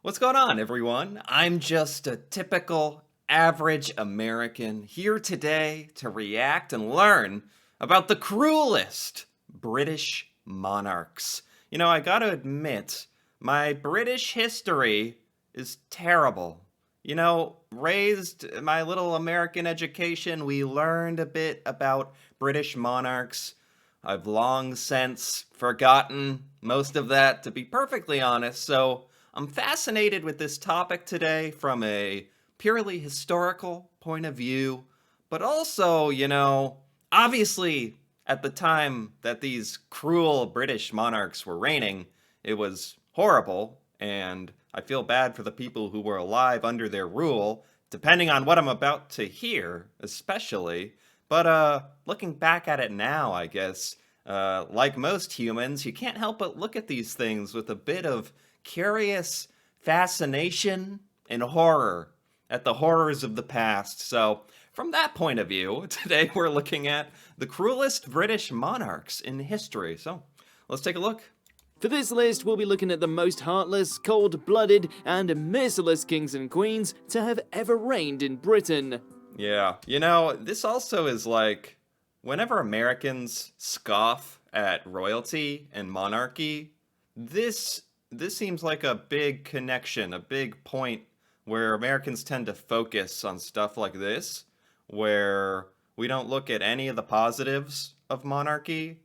What's going on, everyone? I'm just a typical average American here today to react and learn about the cruelest British monarchs. I gotta admit, my British history is terrible. Raised my little American education, we learned a bit about British monarchs. I've long since forgotten most of that, to be perfectly honest, so I'm fascinated with this topic today from a purely historical point of view, but also, obviously at the time that these cruel British monarchs were reigning, it was horrible, and I feel bad for the people who were alive under their rule, depending on what I'm about to hear, especially. But looking back at it now, I guess, like most humans, you can't help but look at these things with a bit of curious fascination and horror at the horrors of the past. So, from that point of view, today we're looking at the cruelest British monarchs in history. So, let's take a look. For this list, we'll be looking at the most heartless, cold-blooded, and merciless kings and queens to have ever reigned in Britain. Yeah, this also is like, whenever Americans scoff at royalty and monarchy, this seems like a big connection, a big point where Americans tend to focus on stuff like this, where we don't look at any of the positives of monarchy,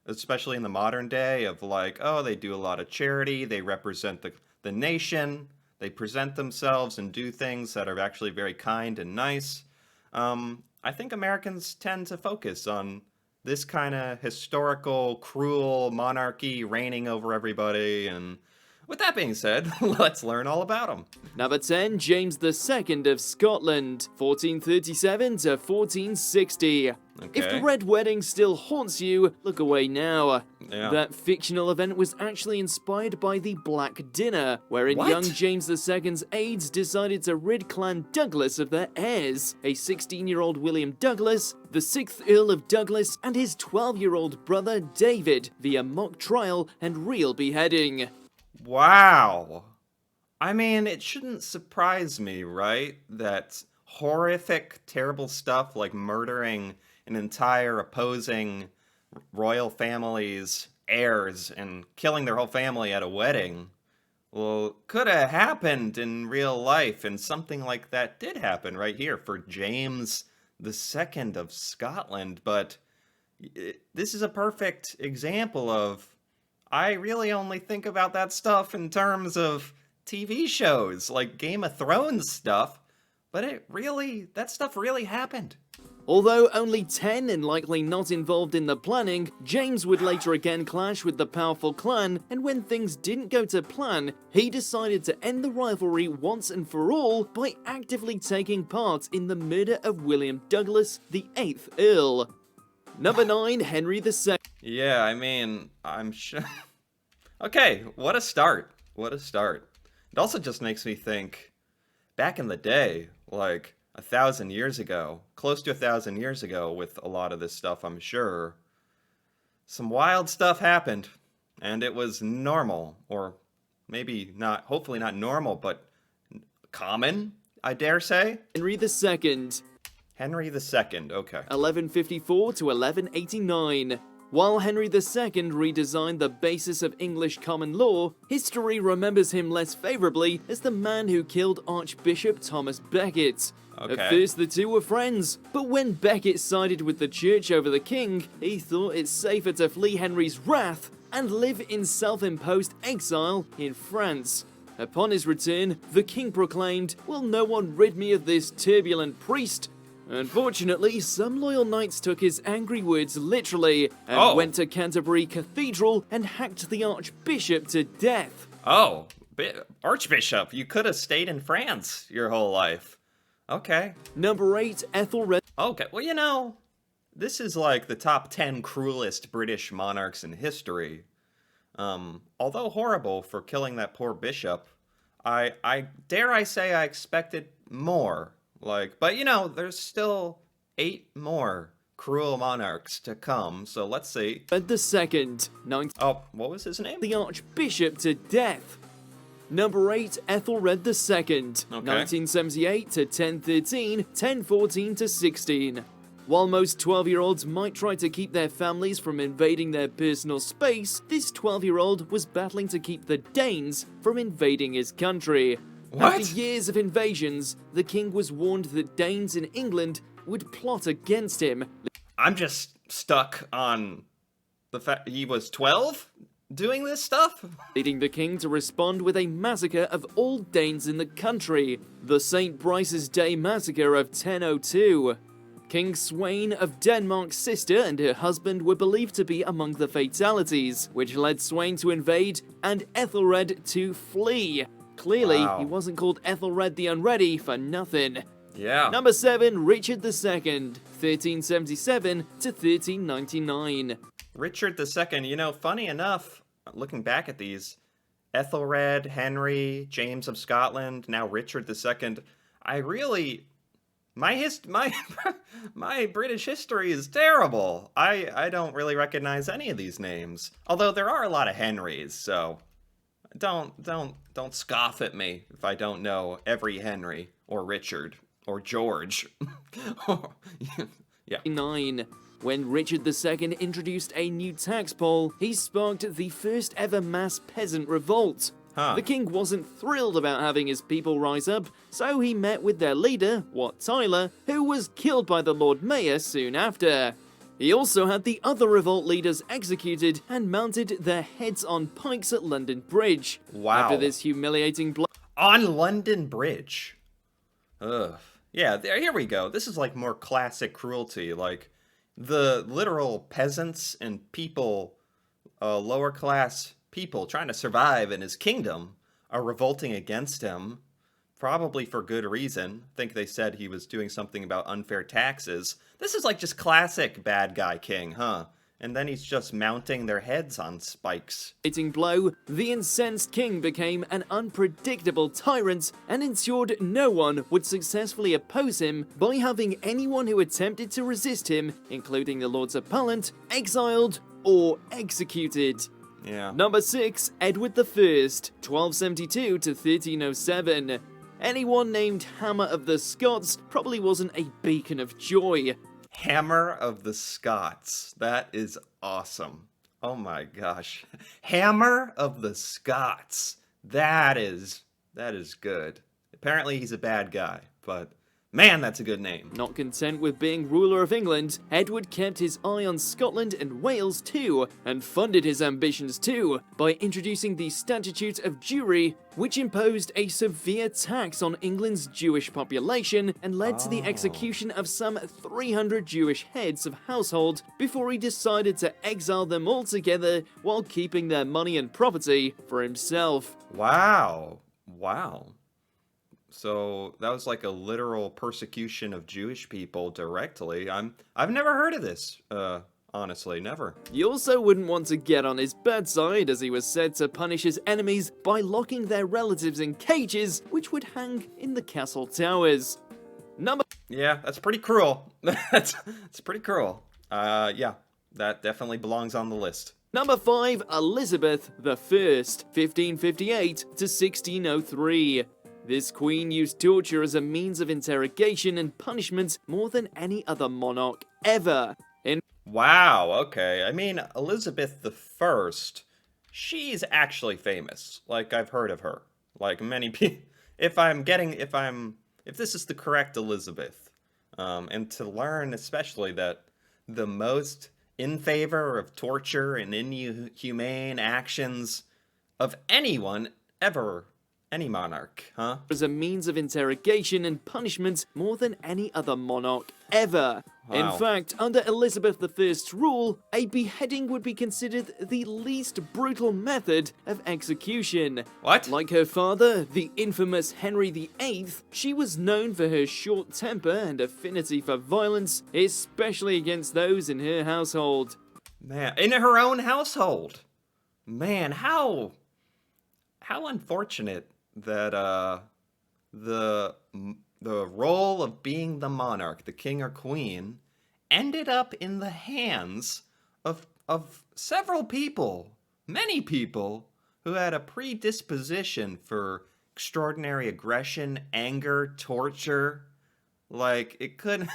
especially in the modern day, of like, oh, they do a lot of charity, they represent the nation, they present themselves and do things that are actually very kind and nice. I think Americans tend to focus on this kind of historical, cruel monarchy reigning over everybody, and with that being said, let's learn all about them. Number 10, James II of Scotland, 1437 to 1460. Okay. If the Red Wedding still haunts you, look away now. Yeah. That fictional event was actually inspired by the Black Dinner, wherein What? young James II's aides decided to rid Clan Douglas of their heirs, a 16-year-old William Douglas, the 6th Earl of Douglas, and his 12-year-old brother David, via mock trial and real beheading. Wow. I mean, it shouldn't surprise me, right? That horrific, terrible stuff like murdering an entire opposing royal family's heirs and killing their whole family at a wedding, well, could have happened in real life, and something like that did happen right here for James II of Scotland. But this is a perfect example of, I really only think about that stuff in terms of TV shows, like Game of Thrones stuff, but that stuff really happened. Although only 10 and likely not involved in the planning, James would later again clash with the powerful clan, and when things didn't go to plan, he decided to end the rivalry once and for all by actively taking part in the murder of William Douglas, the 8th Earl. Number 9, Henry II. Yeah, I mean, I'm sure. Okay, what a start. What a start. It also just makes me think, back in the day, like 1,000 years ago, close to 1,000 years ago with a lot of this stuff, I'm sure, some wild stuff happened, and it was normal, or maybe not, hopefully not normal, but common, I dare say? Henry II. Henry II, okay. 1154 to 1189. While Henry II redesigned the basis of English common law, history remembers him less favorably as the man who killed Archbishop Thomas Becket. Okay. At first, the two were friends, but when Becket sided with the church over the king, he thought it safer to flee Henry's wrath and live in self-imposed exile in France. Upon his return, the king proclaimed, "Will no one rid me of this turbulent priest?" Unfortunately, some loyal knights took his angry words literally and went to Canterbury Cathedral and hacked the archbishop to death. Oh, Archbishop, you could have stayed in France your whole life. Okay. Number 8, Ethelred. Okay, well, this is like the top 10 cruelest British monarchs in history. Although horrible for killing that poor bishop, I dare I say I expected more. But there's still 8 more cruel monarchs to come, so let's see. Fred II, 19th. Oh, what was his name? The archbishop to death. Number 8, Ethelred II, 1978 to 1013, 1014 to 16. While most 12-year-olds might try to keep their families from invading their personal space, this 12-year-old was battling to keep the Danes from invading his country. What? After years of invasions, the king was warned that Danes in England would plot against him. I'm just stuck on the fact he was 12 doing this stuff? Leading the king to respond with a massacre of all Danes in the country, the St. Brice's Day Massacre of 1002. King Sweyn of Denmark's sister and her husband were believed to be among the fatalities, which led Sweyn to invade and Ethelred to flee. Clearly, Wow. he wasn't called Ethelred the Unready for nothing. Yeah. Number 7, Richard II, 1377 to 1399. Richard II, you know, funny enough, looking back at these, Ethelred, Henry, James of Scotland, now Richard II, I really... My my British history is terrible. I don't really recognize any of these names. Although there are a lot of Henrys, so don't scoff at me if I don't know every Henry or Richard or George. Yeah. 9. When Richard II introduced a new tax poll, he sparked the first ever mass peasant revolt. Huh. The king wasn't thrilled about having his people rise up, so he met with their leader, Wat Tyler, who was killed by the Lord Mayor soon after. He also had the other revolt leaders executed and mounted their heads on pikes at London Bridge. Wow. After this humiliating blow, On London Bridge. Ugh. Yeah, here we go. This is like more classic cruelty. Like, the literal peasants and people, lower class people trying to survive in his kingdom are revolting against him, probably for good reason. I think they said he was doing something about unfair taxes. This is like just classic bad guy king, huh? And then he's just mounting their heads on spikes. blow, the incensed king became an unpredictable tyrant and ensured no one would successfully oppose him by having anyone who attempted to resist him, including the Lords Appellant, exiled or executed. Yeah. Number 6, Edward I, 1272 to 1307. Anyone named Hammer of the Scots probably wasn't a beacon of joy. Hammer of the Scots. That is awesome. Oh my gosh. Hammer of the Scots. That is good. Apparently he's a bad guy, but man, that's a good name. Not content with being ruler of England, Edward kept his eye on Scotland and Wales too, and funded his ambitions too, by introducing the Statute of Jewry, which imposed a severe tax on England's Jewish population and led to the execution of some 300 Jewish heads of household before he decided to exile them altogether while keeping their money and property for himself. Wow. So that was like a literal persecution of Jewish people directly. I've never heard of this. Honestly, never. You also wouldn't want to get on his bad side, as he was said to punish his enemies by locking their relatives in cages, which would hang in the castle towers. Yeah, that's pretty cruel. It's pretty cruel. Yeah, that definitely belongs on the list. Number 5, Elizabeth I, 1558 to 1603. This queen used torture as a means of interrogation and punishment more than any other monarch ever. Wow, okay. I mean, Elizabeth I, she's actually famous. Like, I've heard of her. Like, many people... If this is the correct Elizabeth, and to learn especially that the most in favor of torture and inhumane actions of anyone ever, any monarch, huh? As a means of interrogation and punishment more than any other monarch ever. Wow. In fact, under Elizabeth I's rule, a beheading would be considered the least brutal method of execution. What? Like her father, the infamous Henry VIII, she was known for her short temper and affinity for violence, especially against those in her household. Man, in her own household. Man, how unfortunate that the role of being the monarch, the king or queen, ended up in the hands of several people, many people, who had a predisposition for extraordinary aggression, anger, torture. Like, it could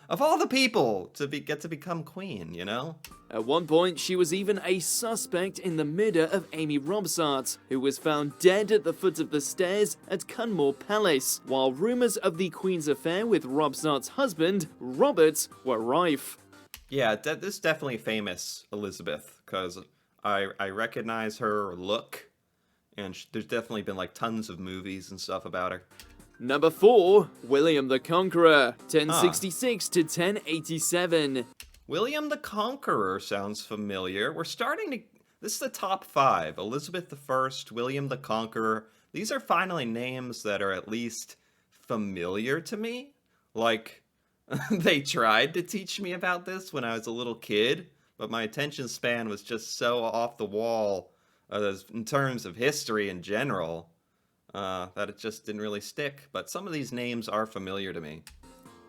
of all the people to get to become queen, you know? At one point, she was even a suspect in the murder of Amy Robsart, who was found dead at the foot of the stairs at Cunmore Palace, while rumours of the Queen's affair with Robsart's husband, Robert, were rife. Yeah, this is definitely famous Elizabeth, because I recognize her look, and there's definitely been like tons of movies and stuff about her. Number 4, William the Conqueror, 1066 to 1087. William the Conqueror sounds familiar. We're starting to... This is the top 5. Elizabeth I, William the Conqueror. These are finally names that are at least familiar to me. Like, they tried to teach me about this when I was a little kid, but my attention span was just so off the wall in terms of history in general that it just didn't really stick. But some of these names are familiar to me.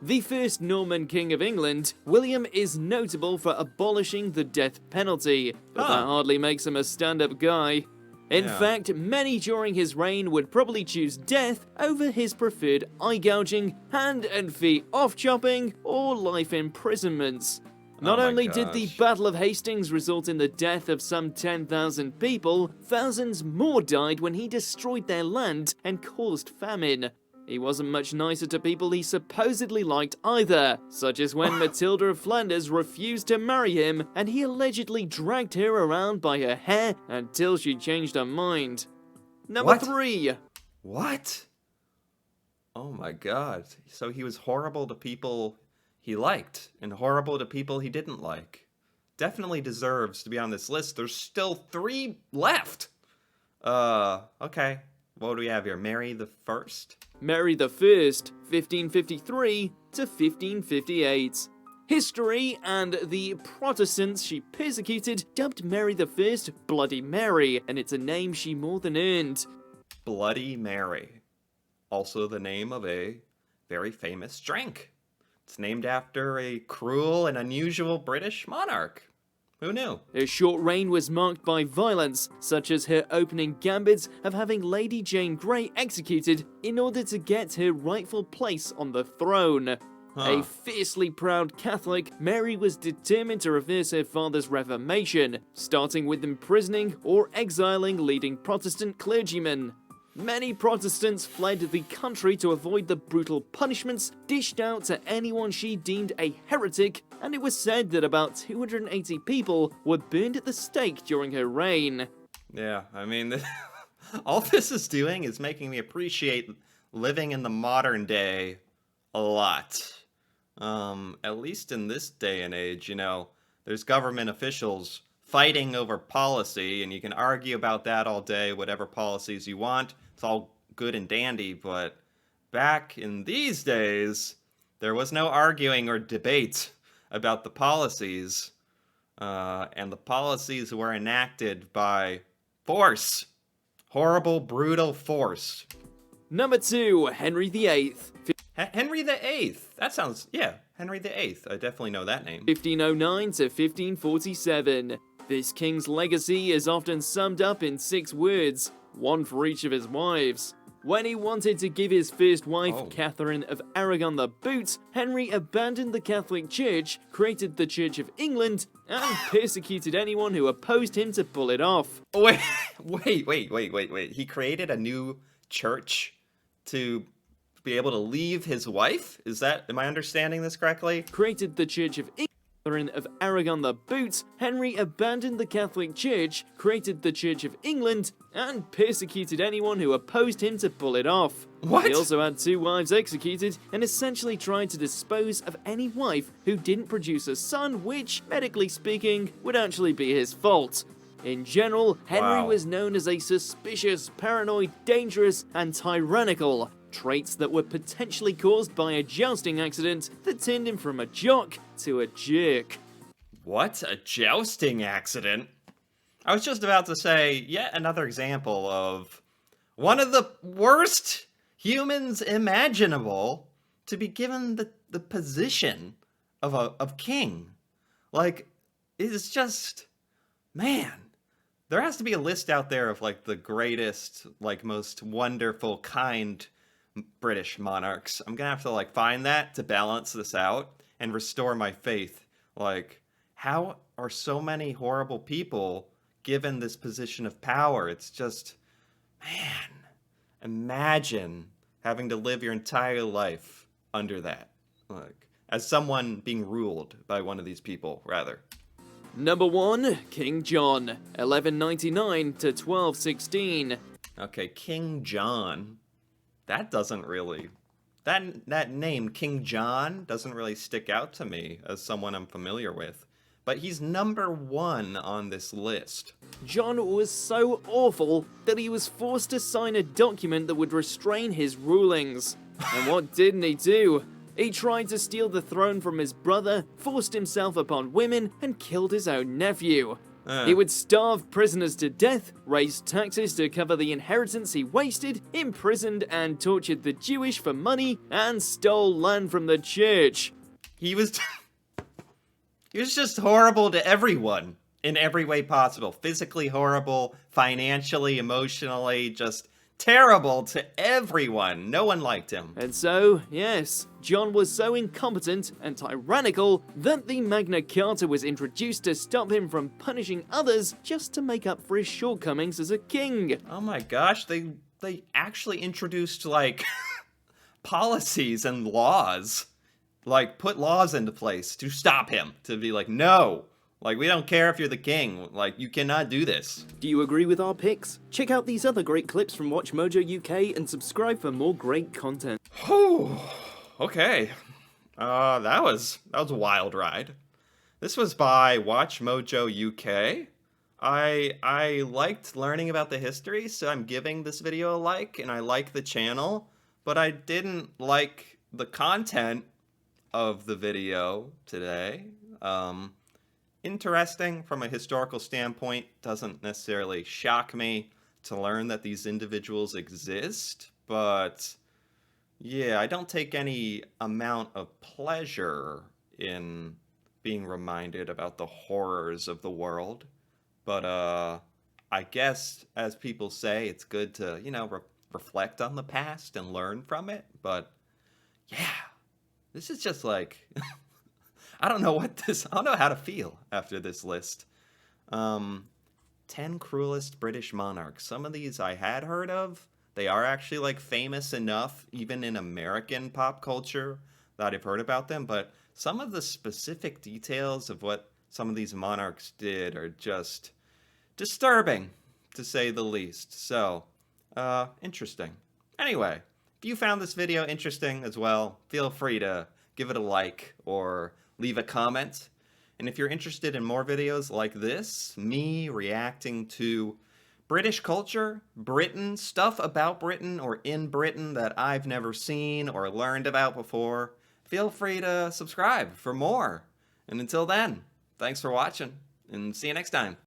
The first Norman King of England, William is notable for abolishing the death penalty, but that hardly makes him a stand-up guy. In fact, many during his reign would probably choose death over his preferred eye gouging, hand and feet off chopping, or life imprisonments. Not only did the Battle of Hastings result in the death of some 10,000 people, thousands more died when he destroyed their land and caused famine. He wasn't much nicer to people he supposedly liked either, such as when Matilda of Flanders refused to marry him and he allegedly dragged her around by her hair until she changed her mind. Number 3. What? Oh my god. So he was horrible to people he liked and horrible to people he didn't like. Definitely deserves to be on this list. There's still 3 left. Okay. What do we have here? Mary the First? Mary the First, 1553 to 1558. History and the Protestants she persecuted dubbed Mary the First Bloody Mary, and it's a name she more than earned. Bloody Mary. Also the name of a very famous drink. It's named after a cruel and unusual British monarch. Who knew? Her short reign was marked by violence, such as her opening gambit of having Lady Jane Grey executed in order to get her rightful place on the throne. A fiercely proud Catholic, Mary was determined to reverse her father's reformation, starting with imprisoning or exiling leading Protestant clergymen. Many Protestants fled the country to avoid the brutal punishments dished out to anyone she deemed a heretic, and it was said that about 280 people were burned at the stake during her reign. Yeah, I mean, all this is doing is making me appreciate living in the modern day a lot. At least in this day and age, you know, there's government officials fighting over policy, and you can argue about that all day, whatever policies you want. It's all good and dandy, but back in these days, there was no arguing or debate about the policies, and the policies were enacted by force. Horrible, brutal force. Number 2, Henry VIII. Henry VIII. That sounds, yeah, Henry VIII. I definitely know that name. 1509 to 1547. This king's legacy is often summed up in 6 words, one for each of his wives. When he wanted to give his first wife, Catherine of Aragon, the boot, Henry abandoned the Catholic Church, created the Church of England, and persecuted anyone who opposed him to pull it off. Wait. He created a new church to be able to leave his wife? Am I understanding this correctly? Created the Church of England. Catherine of Aragon the boot, Henry abandoned the Catholic Church, created the Church of England, and persecuted anyone who opposed him to pull it off. What? He also had 2 wives executed, and essentially tried to dispose of any wife who didn't produce a son, which, medically speaking, would actually be his fault. In general, Henry was known as a suspicious, paranoid, dangerous, and tyrannical, traits that were potentially caused by a jousting accident that turned him from a jock to a jerk. What? A jousting accident? I was just about to say, yet another example of one of the worst humans imaginable to be given the position of king. Like, it's just, man, There has to be a list out there of like the greatest, like most wonderful, kind British monarchs. I'm gonna have to like find that to balance this out and restore my faith. Like, how are so many horrible people given this position of power? It's just, man, imagine having to live your entire life under that. Like, as someone being ruled by one of these people, rather. Number 1, King John, 1199 to 1216. Okay, King John. That doesn't really... That name, King John, doesn't really stick out to me as someone I'm familiar with. But he's number 1 on this list. John was so awful that he was forced to sign a document that would restrain his rulings. And what didn't he do? He tried to steal the throne from his brother, forced himself upon women, and killed his own nephew. He would starve prisoners to death, raise taxes to cover the inheritance he wasted, imprisoned and tortured the Jewish for money, and stole land from the church. He was just horrible to everyone in every way possible. Physically horrible, financially, emotionally, just terrible to everyone. No one liked him. And so, yes, John was so incompetent and tyrannical that the Magna Carta was introduced to stop him from punishing others just to make up for his shortcomings as a king. Oh my gosh, they actually introduced, like, policies and laws. Like, put laws into place to stop him. To be like, no. Like, we don't care if you're the king. Like, you cannot do this. Do you agree with our picks? Check out these other great clips from Watch Mojo UK and subscribe for more great content. Whew. Okay. That was a wild ride. This was by Watch Mojo UK. I liked learning about the history, so I'm giving this video a like, and I like the channel, but I didn't like the content of the video today. Interesting from a historical standpoint, doesn't necessarily shock me to learn that these individuals exist, but yeah, I don't take any amount of pleasure in being reminded about the horrors of the world. But I guess, as people say, it's good to, you know, reflect on the past and learn from it. But yeah, this is just like... I don't know how to feel after this list. 10 cruelest British monarchs. Some of these I had heard of. They are actually like famous enough, even in American pop culture, that I've heard about them. But some of the specific details of what some of these monarchs did are just disturbing, to say the least. So, interesting. Anyway, if you found this video interesting as well, feel free to give it a like or leave a comment. And if you're interested in more videos like this, me reacting to British culture, Britain, stuff about Britain or in Britain that I've never seen or learned about before, feel free to subscribe for more. And until then, thanks for watching, and see you next time.